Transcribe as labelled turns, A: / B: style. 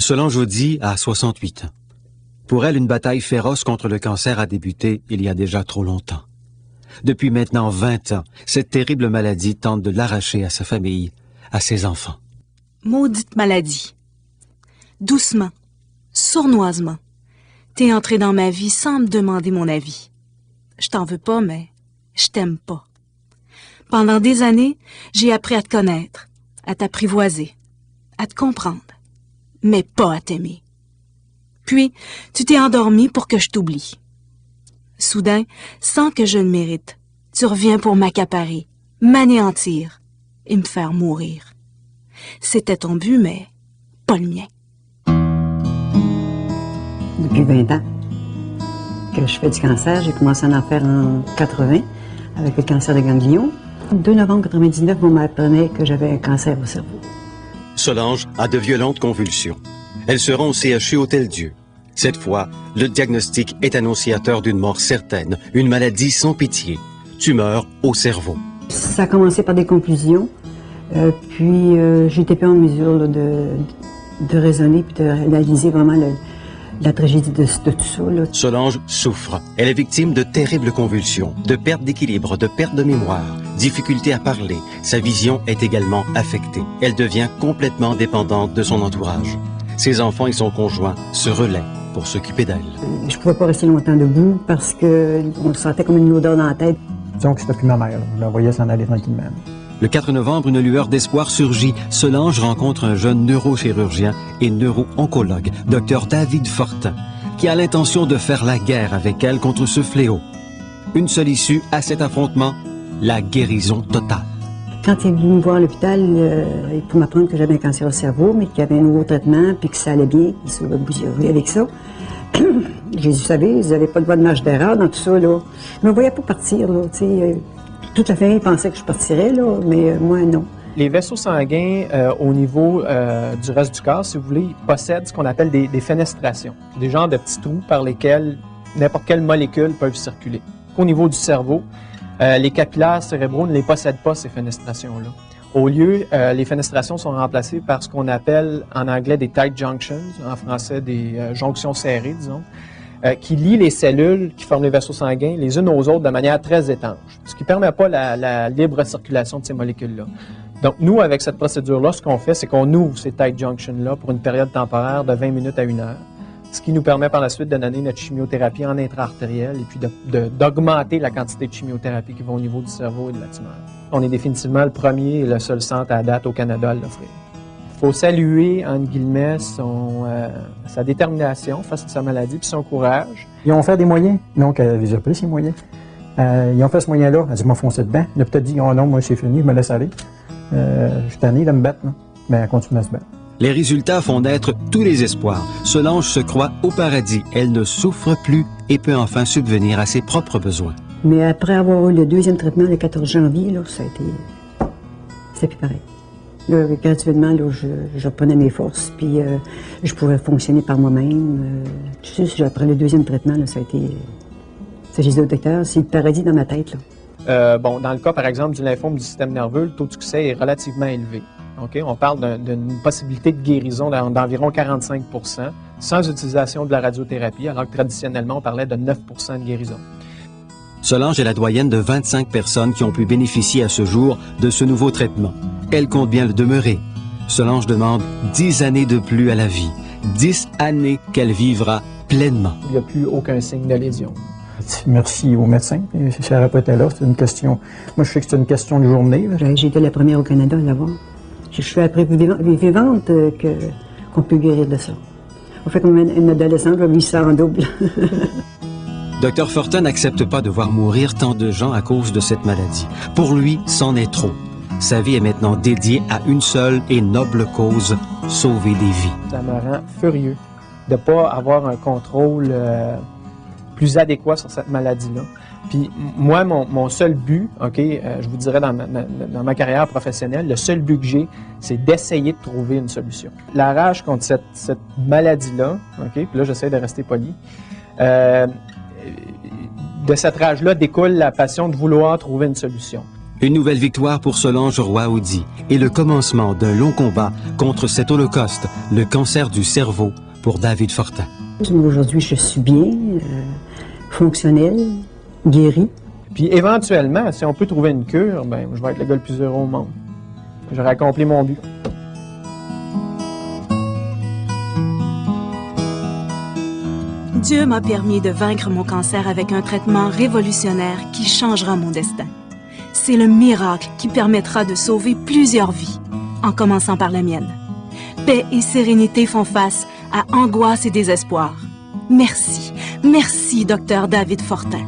A: Solange Audy a 68 ans. Pour elle, une bataille féroce contre le cancer a débuté il y a déjà trop longtemps. Depuis maintenant 20 ans, cette terrible maladie tente de l'arracher à sa famille, à ses enfants.
B: Maudite maladie. Doucement, sournoisement, t'es entré dans ma vie sans me demander mon avis. Je t'en veux pas, mais je t'aime pas. Pendant des années, j'ai appris à te connaître, à t'apprivoiser, à te comprendre, mais pas à t'aimer. Puis, tu t'es endormi pour que je t'oublie. Soudain, sans que je le mérite, tu reviens pour m'accaparer, m'anéantir et me faire mourir. C'était ton but, mais pas le mien.
C: Depuis 20 ans que je fais du cancer, j'ai commencé à en faire en 80 avec le cancer de ganglion. Le 2 novembre 99, on m'apprenait que j'avais un cancer au cerveau.
A: Solange a de violentes convulsions. Elle se rend au CHU Hôtel-Dieu. Cette fois, le diagnostic est annonciateur d'une mort certaine, une maladie sans pitié, tumeur au cerveau.
C: Ça a commencé par des confusions, puis j'étais plus en mesure là, de raisonner puis de réaliser vraiment la tragédie de tout ça. Là.
A: Solange souffre. Elle est victime de terribles convulsions, de perte d'équilibre, de perte de mémoire, difficulté à parler. Sa vision est également affectée. Elle devient complètement dépendante de son entourage. Ses enfants et son conjoint se relaient pour s'occuper d'elle.
C: Je ne pouvais pas rester longtemps debout parce qu'on sentait comme une odeur dans la tête.
D: Disons que c'était plus ma mère. Là. Je la voyais s'en aller tranquillement.
A: Le 4 novembre, une lueur d'espoir surgit. Solange rencontre un jeune neurochirurgien et neuro-oncologue, Dr David Fortin, qui a l'intention de faire la guerre avec elle contre ce fléau. Une seule issue à cet affrontement, la guérison totale.
C: Quand il est venu me voir à l'hôpital pour m'apprendre que j'avais un cancer au cerveau, mais qu'il y avait un nouveau traitement, puis que ça allait bien, qu'il se débrouillait avec ça, j'ai dit, vous savez, vous n'avez pas le droit de marge d'erreur dans tout ça, là. Je ne me voyais pas partir, là, tu sais. Toute la famille pensait que je partirais, là, mais moi, non.
E: Les vaisseaux sanguins, au niveau du reste du corps, si vous voulez, ils possèdent ce qu'on appelle des fenestrations. Des genres de petits trous par lesquels n'importe quelle molécule peut circuler. Au niveau du cerveau, les capillaires cérébraux ne les possèdent pas, ces fenestrations-là. Au lieu, les fenestrations sont remplacées par ce qu'on appelle en anglais des tight junctions, en français des jonctions serrées, disons, qui lient les cellules qui forment les vaisseaux sanguins les unes aux autres de manière très étanche, ce qui ne permet pas la libre circulation de ces molécules-là. Donc, nous, avec cette procédure-là, ce qu'on fait, c'est qu'on ouvre ces tight junctions-là pour une période temporaire de 20 minutes à 1 heure, ce qui nous permet par la suite de donner notre chimiothérapie en intra-artérielle et puis d'augmenter la quantité de chimiothérapie qui va au niveau du cerveau et de la tumeur. On est définitivement le premier et le seul centre à date au Canada à l'offrir. Il faut saluer, entre guillemets, sa détermination face à sa maladie puis son courage.
D: Ils ont fait des moyens, donc elle les a pris, ces moyens. Ils ont fait ce moyen-là, elle dit, m'a foncé dedans. Il a peut-être dit, oh non, moi c'est fini, je me laisse aller. Je suis tanné de me battre, mais elle continue à se battre.
A: Les résultats font naître tous les espoirs. Solange se croit au paradis. Elle ne souffre plus et peut enfin subvenir à ses propres besoins.
C: Mais après avoir eu le deuxième traitement le 14 janvier, là, ça a été... C'était plus pareil. Là, graduellement, là, je reprenais mes forces, puis je pouvais fonctionner par moi-même. Tu sais, après le deuxième traitement, là, ça a été... Ça, j'ai dit au docteur, c'est le paradis dans ma tête, là.
E: Bon, dans le cas, par exemple, du lymphome du système nerveux, le taux de succès est relativement élevé. Okay? On parle d'une possibilité de guérison d'environ 45 % sans utilisation de la radiothérapie, alors que traditionnellement, on parlait de 9 % de guérison.
A: Solange est la doyenne de 25 personnes qui ont pu bénéficier à ce jour de ce nouveau traitement. Elle compte bien le demeurer. Solange demande 10 années de plus à la vie. 10 années qu'elle vivra pleinement.
E: Il n'y a plus aucun signe de lésion.
D: Merci aux médecins. Si elle n'aurait pas été là, c'est une question... Moi, je sais que c'est une question de journée.
C: J'ai été la première au Canada à l'avoir. Je suis la vivante qu'on peut guérir de ça. On fait comme une adolescente, on vit ça en double.
A: Dr Fortin n'accepte pas de voir mourir tant de gens à cause de cette maladie. Pour lui, c'en est trop. Sa vie est maintenant dédiée à une seule et noble cause, sauver des vies.
E: Ça me rend furieux de ne pas avoir un contrôle plus adéquat sur cette maladie-là. Puis moi, mon seul but, je vous dirais dans ma carrière professionnelle, le seul but que j'ai, c'est d'essayer de trouver une solution. La rage contre cette maladie-là, puis là j'essaie de rester poli, de cette rage-là découle la passion de vouloir trouver une solution.
A: Une nouvelle victoire pour Solange Roy-Audi et le commencement d'un long combat contre cet holocauste, le cancer du cerveau, pour David Fortin.
C: Aujourd'hui, je suis bien, fonctionnelle, guérie.
E: Puis éventuellement, si on peut trouver une cure, ben, je vais être le gars le plus heureux au monde. J'aurai accompli mon but.
B: Dieu m'a permis de vaincre mon cancer avec un traitement révolutionnaire qui changera mon destin. C'est le miracle qui permettra de sauver plusieurs vies, en commençant par la mienne. Paix et sérénité font face à angoisse et désespoir. Merci, merci, Dr. David Fortin.